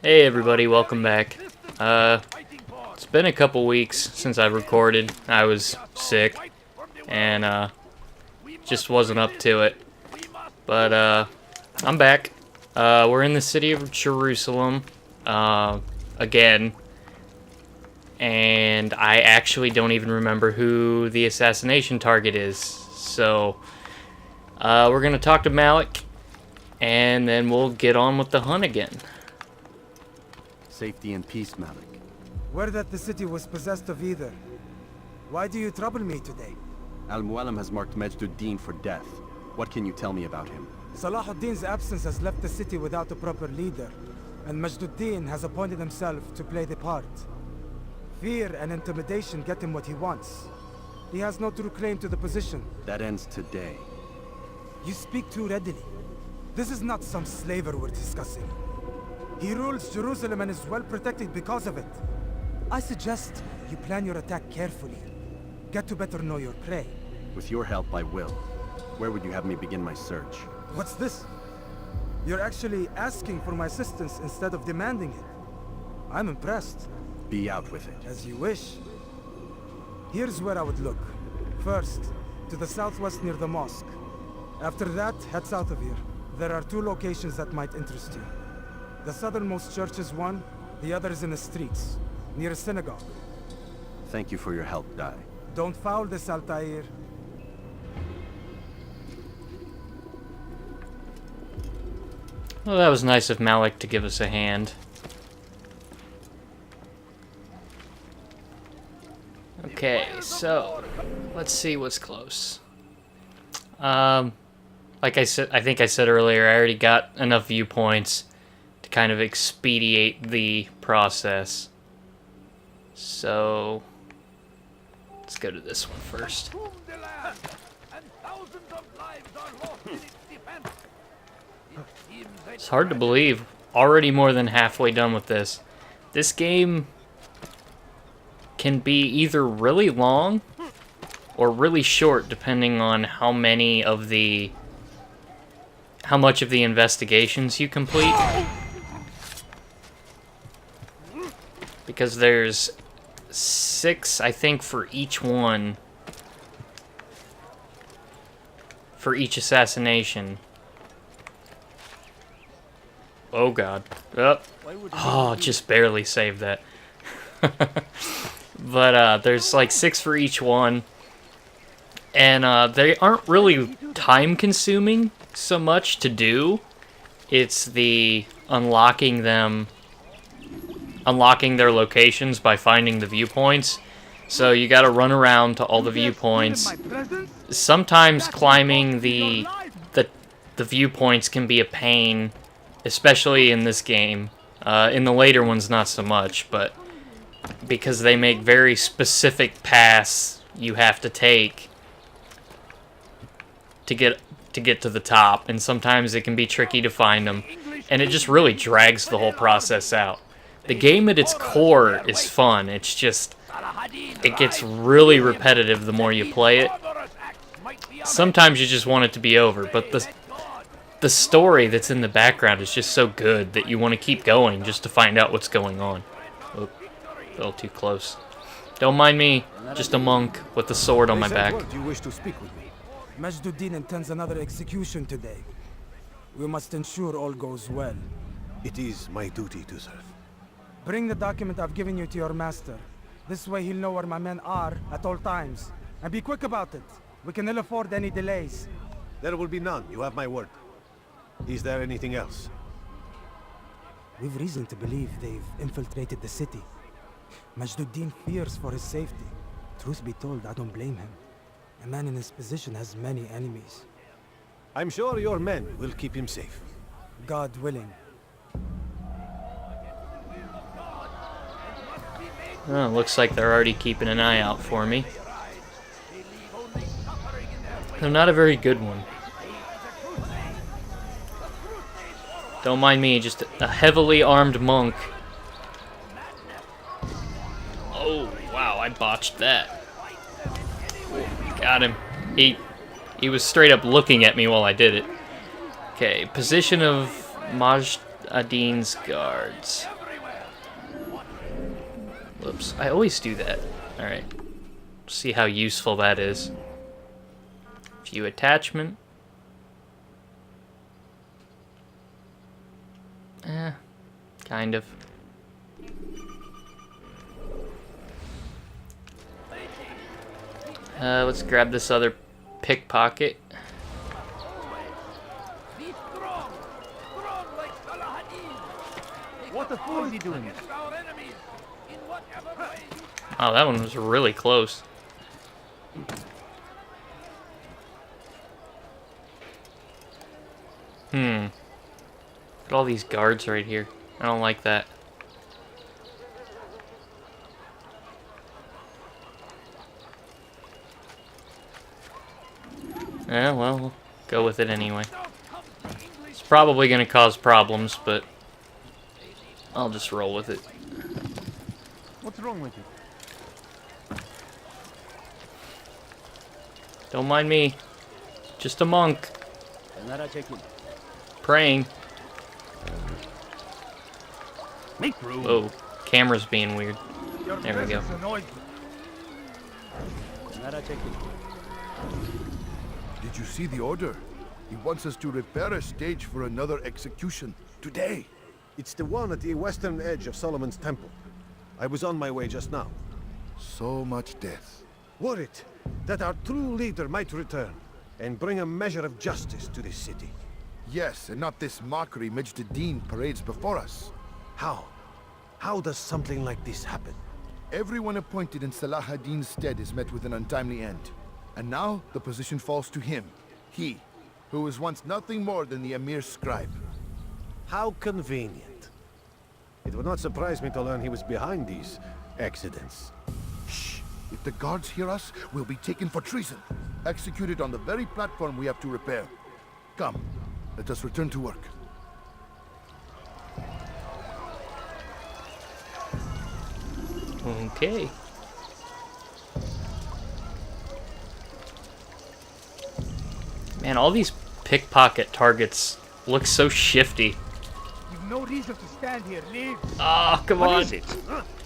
Hey everybody, welcome back. It's been a couple weeks since I recorded. I was sick and just wasn't up to it. But I'm back. We're in the city of Jerusalem again, and I actually don't even remember who the assassination target is. So we're gonna talk to Malik, and then we'll get on with the hunt again. Safety and peace, Malik. Word that the city was possessed of either. Why do you trouble me today? Al-Mualim has marked Majduddin for death. What can you tell me about him? Salahuddin's absence has left the city without a proper leader, and Majduddin has appointed himself to play the part. Fear and intimidation get him what he wants. He has no true claim to the position. That ends today. You speak too readily. This is not some slaver we're discussing. He rules Jerusalem and is well protected because of it. I suggest you plan your attack carefully. Get to better know your prey. With your help, I will. Where would you have me begin my search? What's this? You're actually asking for my assistance instead of demanding it. I'm impressed. Be out with it. As you wish. Here's where I would look. First, to the southwest near the mosque. After that, head south of here. There are two locations that might interest you. The southernmost church is one, the other is in the streets, near a synagogue. Thank you for your help, Dai. Don't foul this, Altair. Well, that was nice of Malik to give us a hand. Okay, so let's see what's close. Like I said, I think I said earlier, I already got enough viewpoints to kind of expedite the process. So let's go to this one first. It's hard to believe. Already more than halfway done with this. This game can be either really long or really short, depending on how much of the investigations you complete. Because there's 6, I think, for each one. For each assassination. Oh god. Oh, just barely saved that. But there's like 6 for each one. And they aren't really time consuming so much to do. It's the unlocking their locations by finding the viewpoints. So you gotta run around to all the viewpoints. Sometimes climbing the viewpoints can be a pain, especially in this game. In the later ones, not so much, but because they make very specific paths you have to take to get to the top, and sometimes it can be tricky to find them, and it just really drags the whole process out. The game at its core is fun. It's just, it gets really repetitive the more you play it. Sometimes you just want it to be over, but the story that's in the background is just so good that you want to keep going just to find out what's going on. Oop, a little too close. Don't mind me, just a monk with a sword on my back. Do you wish to speak with me? Majduddin intends another execution today. We must ensure all goes well. It is my duty to serve. Bring the document I've given you to your master. This way he'll know where my men are at all times. And be quick about it. We can ill afford any delays. There will be none, you have my word. Is there anything else? We've reason to believe they've infiltrated the city. Majduddin fears for his safety. Truth be told, I don't blame him. A man in his position has many enemies. I'm sure your men will keep him safe. God willing. Oh, looks like they're already keeping an eye out for me. Though not a very good one. Don't mind me, just a heavily armed monk. Oh, wow, I botched that. Got him. He was straight up looking at me while I did it. Okay, position of Adin's guards. Whoops, I always do that. Alright. See how useful that is. View attachment. Kind of. Let's grab this other pickpocket. What the fool is he doing? Oh, that one was really close. Look at all these guards right here. I don't like that. Yeah, well, we'll go with it anyway. It's probably going to cause problems, but I'll just roll with it. What's wrong with you? Don't mind me. Just a monk. Praying. Make room. Whoa, camera's being weird. There we go. Did you see the order? He wants us to repair a stage for another execution today. It's the one at the western edge of Solomon's Temple. I was on my way just now. So much death. Worried that our true leader might return and bring a measure of justice to this city. Yes, and not this mockery Majd parades before us. How? How does something like this happen? Everyone appointed in Salah ad-Din's stead is met with an untimely end. And now the position falls to him. He, who was once nothing more than the Emir's scribe. How convenient. It would not surprise me to learn he was behind these accidents. Shh! If the guards hear us, we'll be taken for treason. Executed on the very platform we have to repair. Come, let us return to work. Okay. Man, all these pickpocket targets look so shifty. You've no reason to stand here. Leave. Oh, come What on. is it?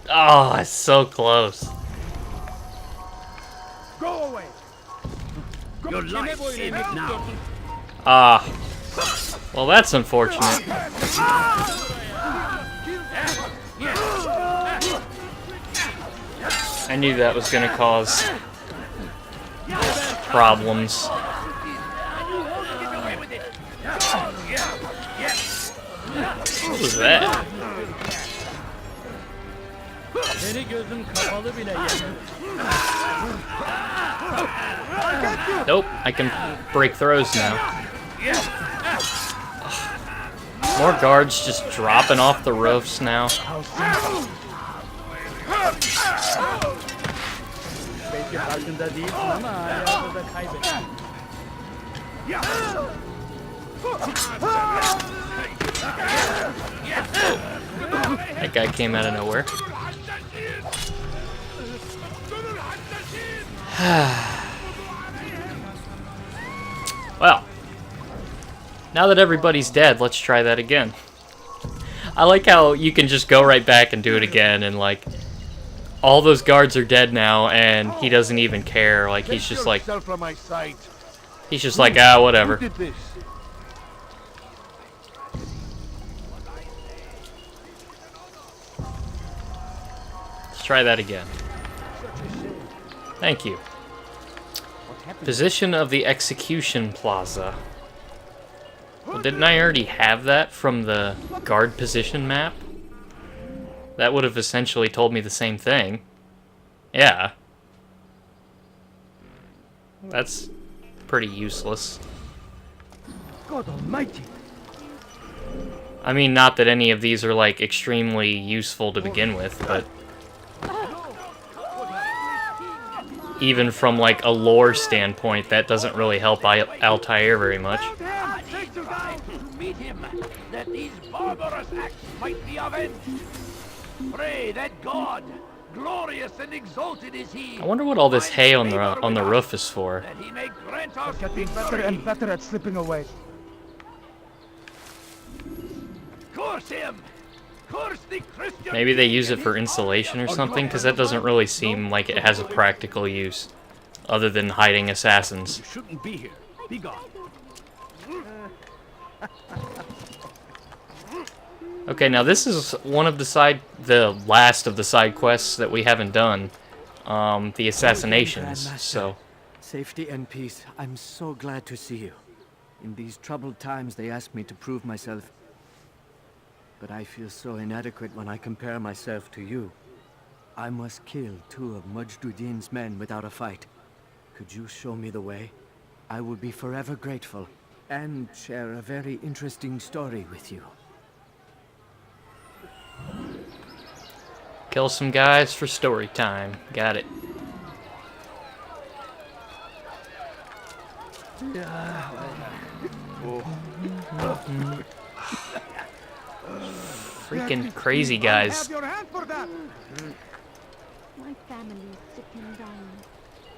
Oh, it's so close. Go away. Your life's in it now. Ah. Well, that's unfortunate. I knew that was going to cause problems. What was that? Nope, I can break throws now. More guards just dropping off the roofs now. That guy came out of nowhere. Well, now that everybody's dead, let's try that again. I like how you can just go right back and do it again, and like all those guards are dead now, and he doesn't even care. Like he's just like, ah, whatever. Let's try that again. Thank you. Position of the execution plaza. Well, didn't I already have that from the guard position map? That would have essentially told me the same thing. Yeah. That's pretty useless. God almighty. I mean, not that any of these are, like, extremely useful to begin with, but even from, like, a lore standpoint, that doesn't really help Altair very much. Meet him, that these barbarous acts might be avenged. Pray that God, glorious and exalted is He. I wonder what all this hay on the roof is for. That He may grant us Getting better and better at slipping away. Curse him! Curse the Christian! Maybe they use it for insulation or something, because that doesn't really seem like it has a practical use, other than hiding assassins. You shouldn't be here. Be gone. Okay, now this is one of the last of the side quests that we haven't done. The assassinations, so... Safety and peace. I'm so glad to see you. In these troubled times, they asked me to prove myself. But I feel so inadequate when I compare myself to you. I must kill 2 of Mujduddin's men without a fight. Could you show me the way? I will be forever grateful, and share a very interesting story with you. Kill some guys for story time. Got it. Freaking crazy guys. Have your hand for that. My family is sick and dying.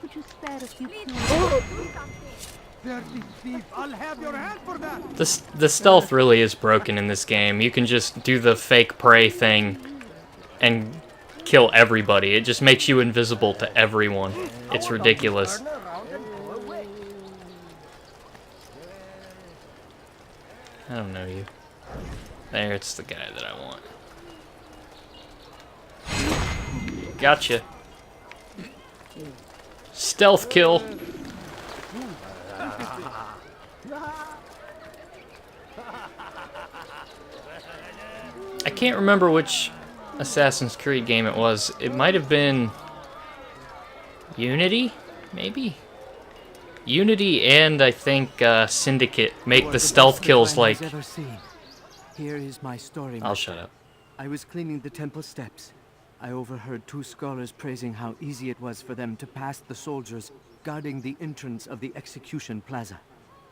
Could you spare a few pounds? Dirty thief, I'll have your hand for that. The stealth really is broken in this game. You can just do the fake prey thing and kill everybody. It just makes you invisible to everyone. It's ridiculous. I don't know you. There's the guy that I want. Gotcha. Stealth kill. I can't remember which Assassin's Creed game it was. It might have been Unity, maybe? Unity and I think Syndicate make the stealth kills like... Here is my story. I'll shut up. I was cleaning the temple steps. I overheard 2 scholars praising how easy it was for them to pass the soldiers guarding the entrance of the execution plaza.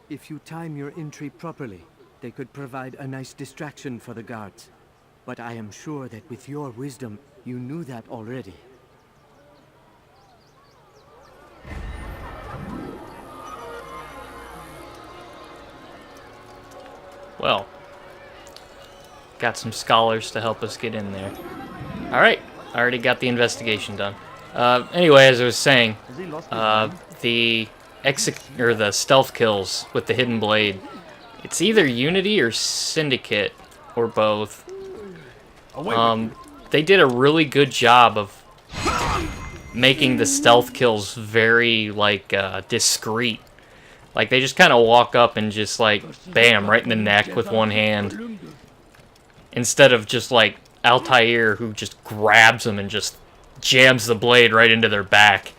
If you time your entry properly, they could provide a nice distraction for the guards. But I am sure that with your wisdom, you knew that already. Well, got some scholars to help us get in there. Alright, I already got the investigation done. Anyway, as I was saying, the stealth kills with the hidden blade, it's either Unity or Syndicate, or both. They did a really good job of making the stealth kills very, like, discreet. Like, they just kind of walk up and just, like, bam, right in the neck with one hand. Instead of just, like, Altair, who just grabs them and just jams the blade right into their back.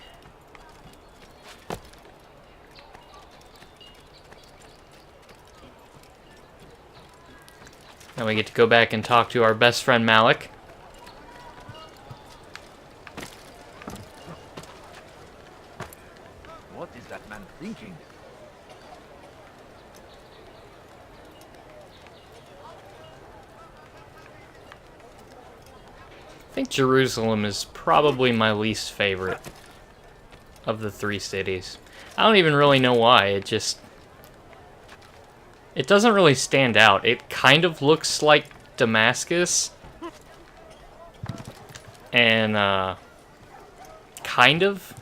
Now we get to go back and talk to our best friend Malik. What is that man thinking? I think Jerusalem is probably my least favorite of the 3 cities. I don't even really know why. It doesn't really stand out. It kind of looks like Damascus. And, kind of.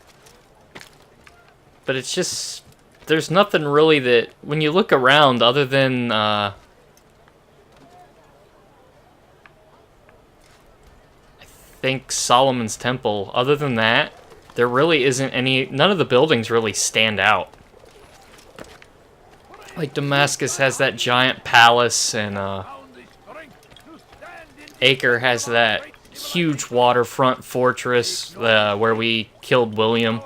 But it's just, there's nothing really that, when you look around, other than, I think Solomon's Temple, other than that, there really isn't any, none of the buildings really stand out. Like Damascus has that giant palace, and Acre has that huge waterfront fortress where we killed William.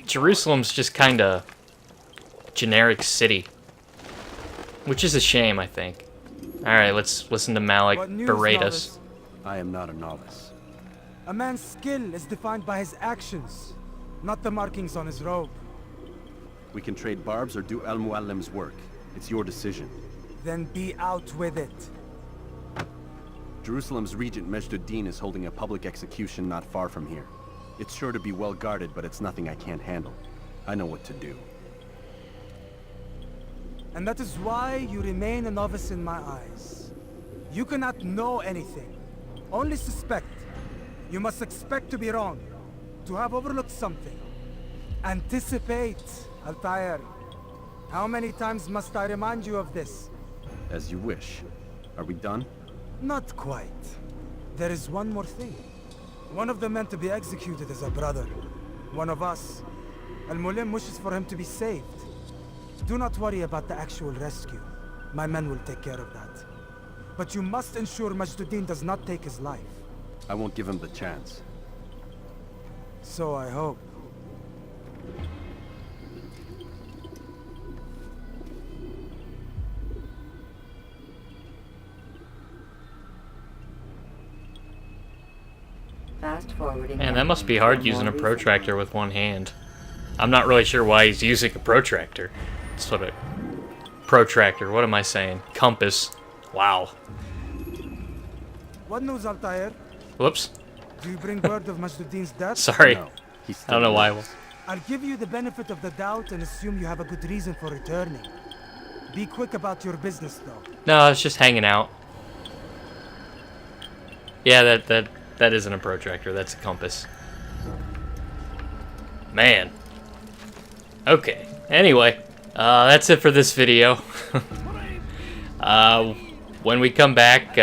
Jerusalem's just kind of generic city, which is a shame, I think. All right, let's listen to Malik berate us. I am not a novice. A man's skill is defined by his actions, not the markings on his robe. We can trade barbs or do Al-Muallim's work. It's your decision. Then be out with it. Jerusalem's regent Mejduddin is holding a public execution not far from here. It's sure to be well guarded, but it's nothing I can't handle. I know what to do. And that is why you remain a novice in my eyes. You cannot know anything, only suspect. You must expect to be wrong, to have overlooked something. Anticipate, Altair. How many times must I remind you of this? As you wish. Are we done? Not quite. There is one more thing. One of the men to be executed is a brother. One of us. Al-Mulim wishes for him to be saved. Do not worry about the actual rescue. My men will take care of that. But you must ensure Majduddin does not take his life. I won't give him the chance. So I hope. Fast forwarding. Man, that must be hard using a protractor with one hand. I'm not really sure why he's using a protractor. That's what a protractor. What am I saying? Compass. Wow. What news, Altair? Whoops. Do you bring word of Majduddin's death? Sorry. No, he's I don't know why. I'll give you the benefit of the doubt and assume you have a good reason for returning. Be quick about your business, though. No, I was just hanging out. Yeah, that isn't a protractor. That's a compass. Man. Okay. Anyway, that's it for this video. When we come back,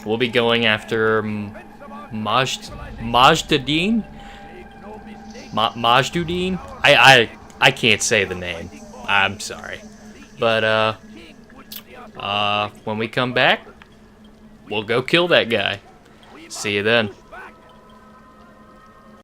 we'll be going after Majduddin? Majduddin? I can't say the name. I'm sorry. But, when we come back, we'll go kill that guy. See you then.